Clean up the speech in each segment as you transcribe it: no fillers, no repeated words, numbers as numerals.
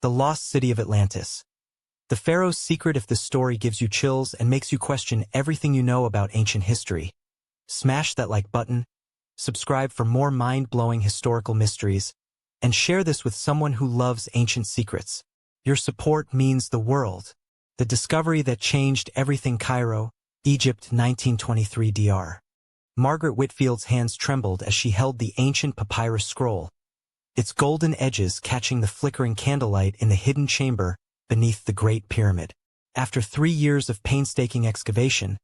The Lost City of Atlantis. The Pharaoh's secret. If this story gives you chills and makes you question everything you know about ancient history, smash that like button, subscribe for more mind-blowing historical mysteries, and share this with someone who loves ancient secrets. Your support means the world. The discovery that changed everything. Cairo, Egypt, 1923 Dr. Margaret Whitfield's hands trembled as she held the ancient papyrus scroll, its golden edges catching the flickering candlelight in the hidden chamber beneath the Great Pyramid. After 3 years of painstaking excavation,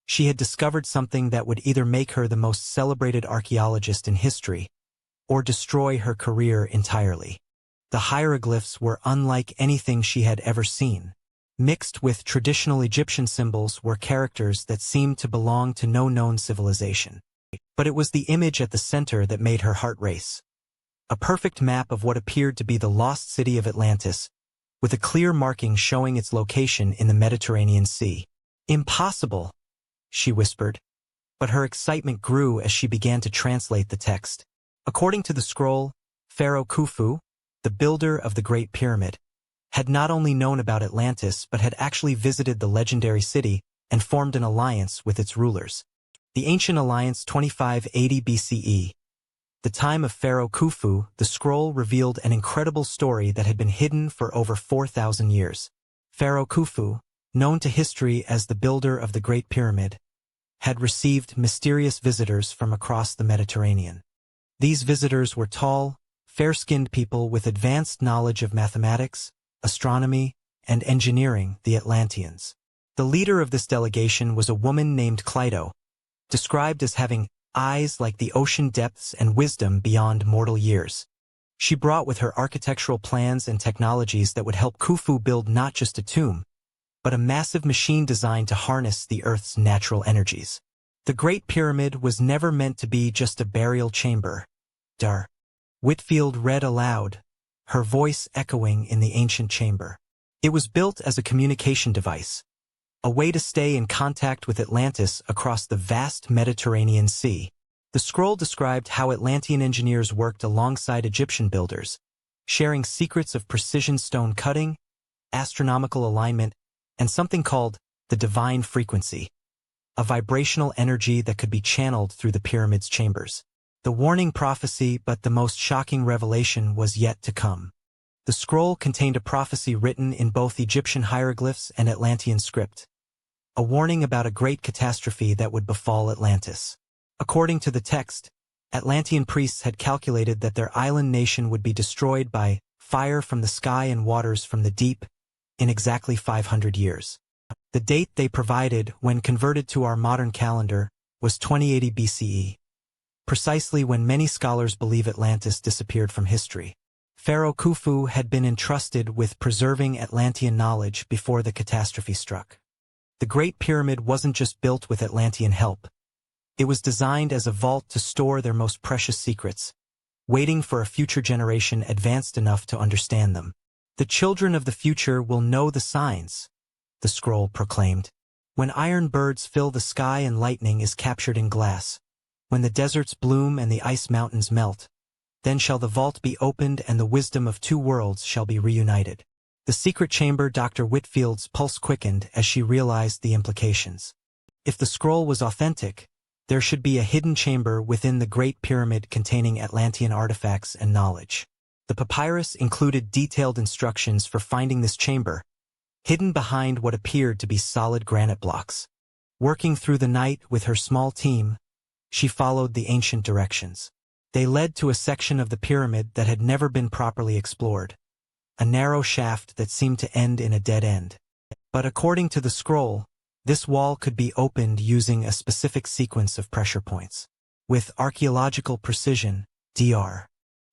she had discovered something that would either make her the most celebrated archaeologist in history or destroy her career entirely. The hieroglyphs were unlike anything she had ever seen. Mixed with traditional Egyptian symbols were characters that seemed to belong to no known civilization. But it was the image at the center that made her heart race. A perfect map of what appeared to be the lost city of Atlantis, with a clear marking showing its location in the Mediterranean Sea. "Impossible," she whispered, but her excitement grew as she began to translate the text. According to the scroll, Pharaoh Khufu, the builder of the Great Pyramid, had not only known about Atlantis but had actually visited the legendary city and formed an alliance with its rulers. The Ancient Alliance, 2580 BCE. The time of Pharaoh Khufu, the scroll revealed an incredible story that had been hidden for over 4,000 years. Pharaoh Khufu, known to history as the builder of the Great Pyramid, had received mysterious visitors from across the Mediterranean. These visitors were tall, fair-skinned people with advanced knowledge of mathematics, astronomy, and engineering, the Atlanteans. The leader of this delegation was a woman named Cleito, described as having eyes like the ocean depths and wisdom beyond mortal years. She brought with her architectural plans and technologies that would help Khufu build not just a tomb, but a massive machine designed to harness the Earth's natural energies. The Great Pyramid was never meant to be just a burial chamber. Dr. Whitfield read aloud, her voice echoing in the ancient chamber. It was built as a communication device, a way to stay in contact with Atlantis across the vast Mediterranean Sea. The scroll described how Atlantean engineers worked alongside Egyptian builders, sharing secrets of precision stone cutting, astronomical alignment, and something called the divine frequency, a vibrational energy that could be channeled through the pyramid's chambers. The warning prophecy, but the most shocking revelation was yet to come. The scroll contained a prophecy written in both Egyptian hieroglyphs and Atlantean script, a warning about a great catastrophe that would befall Atlantis. According to the text, Atlantean priests had calculated that their island nation would be destroyed by fire from the sky and waters from the deep in exactly 500 years. The date they provided, when converted to our modern calendar, was 2080 BCE, precisely when many scholars believe Atlantis disappeared from history. Pharaoh Khufu had been entrusted with preserving Atlantean knowledge before the catastrophe struck. The Great Pyramid wasn't just built with Atlantean help. It was designed as a vault to store their most precious secrets, waiting for a future generation advanced enough to understand them. "The children of the future will know the signs," the scroll proclaimed. "When iron birds fill the sky and lightning is captured in glass, when the deserts bloom and the ice mountains melt, then shall the vault be opened and the wisdom of two worlds shall be reunited." The secret chamber. Dr. Whitfield's pulse quickened as she realized the implications. If the scroll was authentic, there should be a hidden chamber within the Great Pyramid containing Atlantean artifacts and knowledge. The papyrus included detailed instructions for finding this chamber, hidden behind what appeared to be solid granite blocks. Working through the night with her small team, she followed the ancient directions. They led to a section of the pyramid that had never been properly explored, a narrow shaft that seemed to end in a dead end. But according to the scroll, this wall could be opened using a specific sequence of pressure points. With archaeological precision, Dr.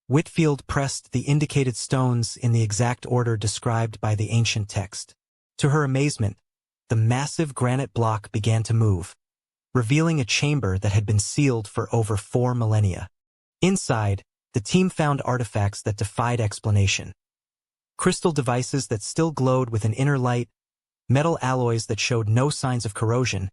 Whitfield pressed the indicated stones in the exact order described by the ancient text. To her amazement, the massive granite block began to move, revealing a chamber that had been sealed for over 4 millennia. Inside, the team found artifacts that defied explanation. Crystal devices that still glowed with an inner light, metal alloys that showed no signs of corrosion,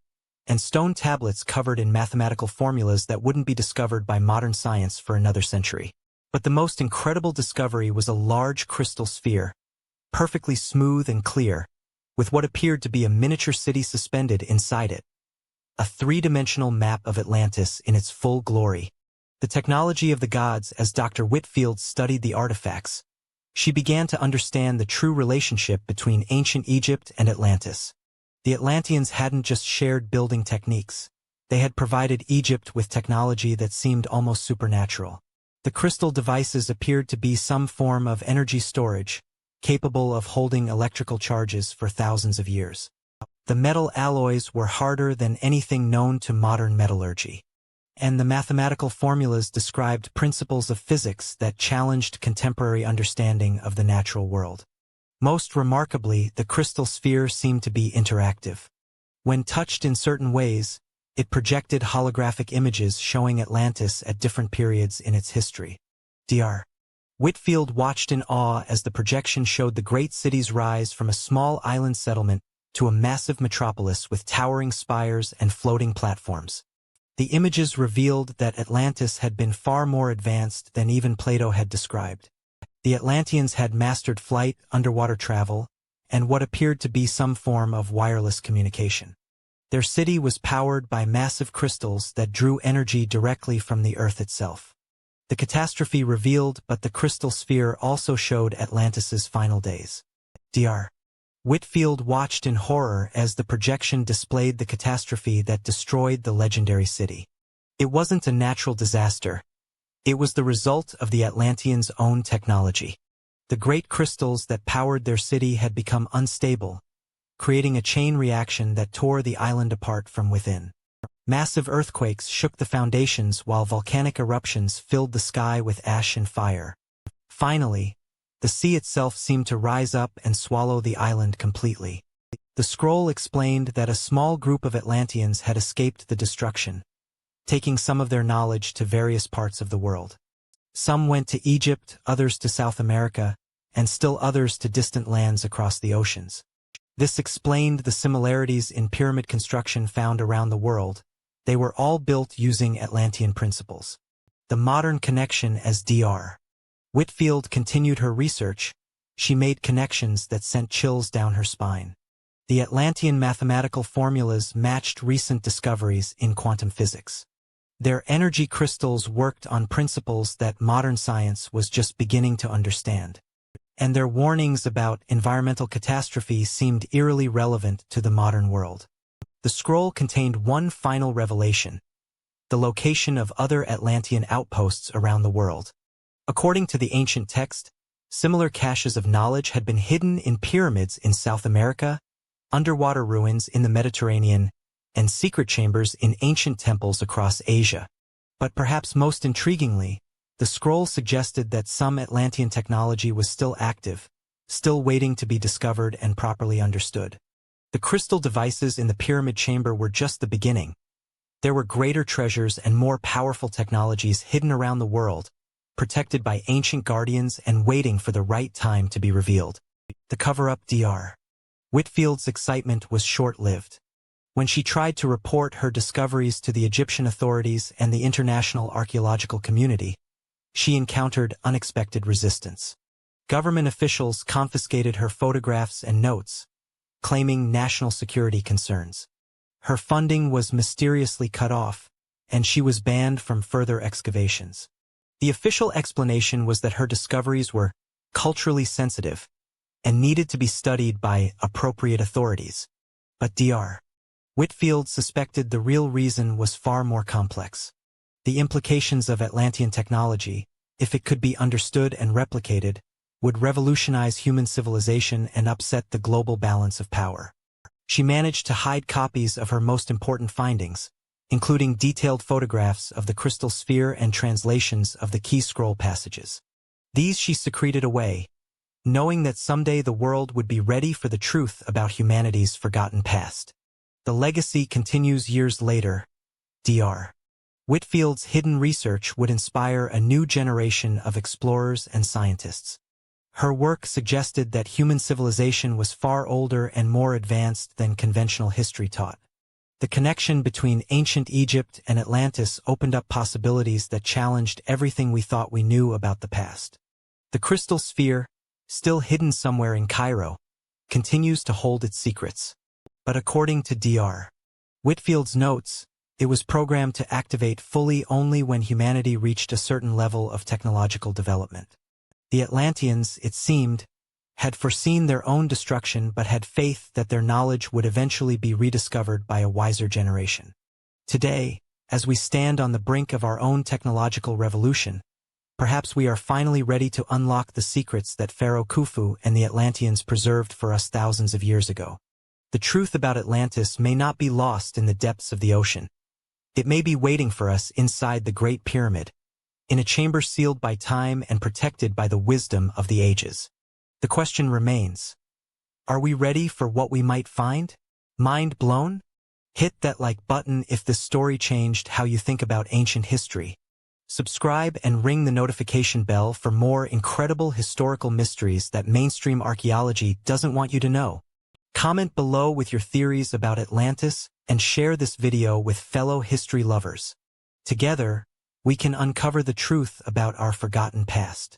and stone tablets covered in mathematical formulas that wouldn't be discovered by modern science for another century. But the most incredible discovery was a large crystal sphere, perfectly smooth and clear, with what appeared to be a miniature city suspended inside it. A three-dimensional map of Atlantis in its full glory. The technology of the gods. As Dr. Whitfield studied the artifacts, she began to understand the true relationship between ancient Egypt and Atlantis. The Atlanteans hadn't just shared building techniques. They had provided Egypt with technology that seemed almost supernatural. The crystal devices appeared to be some form of energy storage, capable of holding electrical charges for thousands of years. The metal alloys were harder than anything known to modern metallurgy, and the mathematical formulas described principles of physics that challenged contemporary understanding of the natural world. Most remarkably, the crystal sphere seemed to be interactive. When touched in certain ways, it projected holographic images showing Atlantis at different periods in its history. Dr. Whitfield watched in awe as the projection showed the great city's rise from a small island settlement to a massive metropolis with towering spires and floating platforms. The images revealed that Atlantis had been far more advanced than even Plato had described. The Atlanteans had mastered flight, underwater travel, and what appeared to be some form of wireless communication. Their city was powered by massive crystals that drew energy directly from the Earth itself. The catastrophe revealed, but the crystal sphere also showed Atlantis's final days. Dr. Whitfield watched in horror as the projection displayed the catastrophe that destroyed the legendary city. It wasn't a natural disaster. It was the result of the Atlanteans' own technology. The great crystals that powered their city had become unstable, creating a chain reaction that tore the island apart from within. Massive earthquakes shook the foundations while volcanic eruptions filled the sky with ash and fire. Finally, the sea itself seemed to rise up and swallow the island completely. The scroll explained that a small group of Atlanteans had escaped the destruction, taking some of their knowledge to various parts of the world. Some went to Egypt, others to South America, and still others to distant lands across the oceans. This explained the similarities in pyramid construction found around the world. They were all built using Atlantean principles. The modern connection. As Dr. Whitfield continued her research, she made connections that sent chills down her spine. The Atlantean mathematical formulas matched recent discoveries in quantum physics. Their energy crystals worked on principles that modern science was just beginning to understand. And their warnings about environmental catastrophe seemed eerily relevant to the modern world. The scroll contained one final revelation: the location of other Atlantean outposts around the world. According to the ancient text, similar caches of knowledge had been hidden in pyramids in South America, underwater ruins in the Mediterranean, and secret chambers in ancient temples across Asia. But perhaps most intriguingly, the scroll suggested that some Atlantean technology was still active, still waiting to be discovered and properly understood. The crystal devices in the pyramid chamber were just the beginning. There were greater treasures and more powerful technologies hidden around the world, protected by ancient guardians and waiting for the right time to be revealed. The cover-up. Dr. Whitfield's excitement was short-lived. When she tried to report her discoveries to the Egyptian authorities and the international archaeological community, she encountered unexpected resistance. Government officials confiscated her photographs and notes, claiming national security concerns. Her funding was mysteriously cut off, and she was banned from further excavations. The official explanation was that her discoveries were culturally sensitive and needed to be studied by appropriate authorities. But Dr. Whitfield suspected the real reason was far more complex. The implications of Atlantean technology, if it could be understood and replicated, would revolutionize human civilization and upset the global balance of power. She managed to hide copies of her most important findings, including detailed photographs of the crystal sphere and translations of the key scroll passages. These she secreted away, knowing that someday the world would be ready for the truth about humanity's forgotten past. The legacy continues years later. Dr. Whitfield's hidden research would inspire a new generation of explorers and scientists. Her work suggested that human civilization was far older and more advanced than conventional history taught. The connection between ancient Egypt and Atlantis opened up possibilities that challenged everything we thought we knew about the past. The crystal sphere, still hidden somewhere in Cairo, continues to hold its secrets. But according to Dr. Whitfield's notes, it was programmed to activate fully only when humanity reached a certain level of technological development. The Atlanteans, it seemed, had foreseen their own destruction but had faith that their knowledge would eventually be rediscovered by a wiser generation. Today, as we stand on the brink of our own technological revolution, perhaps we are finally ready to unlock the secrets that Pharaoh Khufu and the Atlanteans preserved for us thousands of years ago. The truth about Atlantis may not be lost in the depths of the ocean. It may be waiting for us inside the Great Pyramid, in a chamber sealed by time and protected by the wisdom of the ages. The question remains, are we ready for what we might find? Mind blown? Hit that like button if this story changed how you think about ancient history. Subscribe and ring the notification bell for more incredible historical mysteries that mainstream archaeology doesn't want you to know. Comment below with your theories about Atlantis and share this video with fellow history lovers. Together, we can uncover the truth about our forgotten past.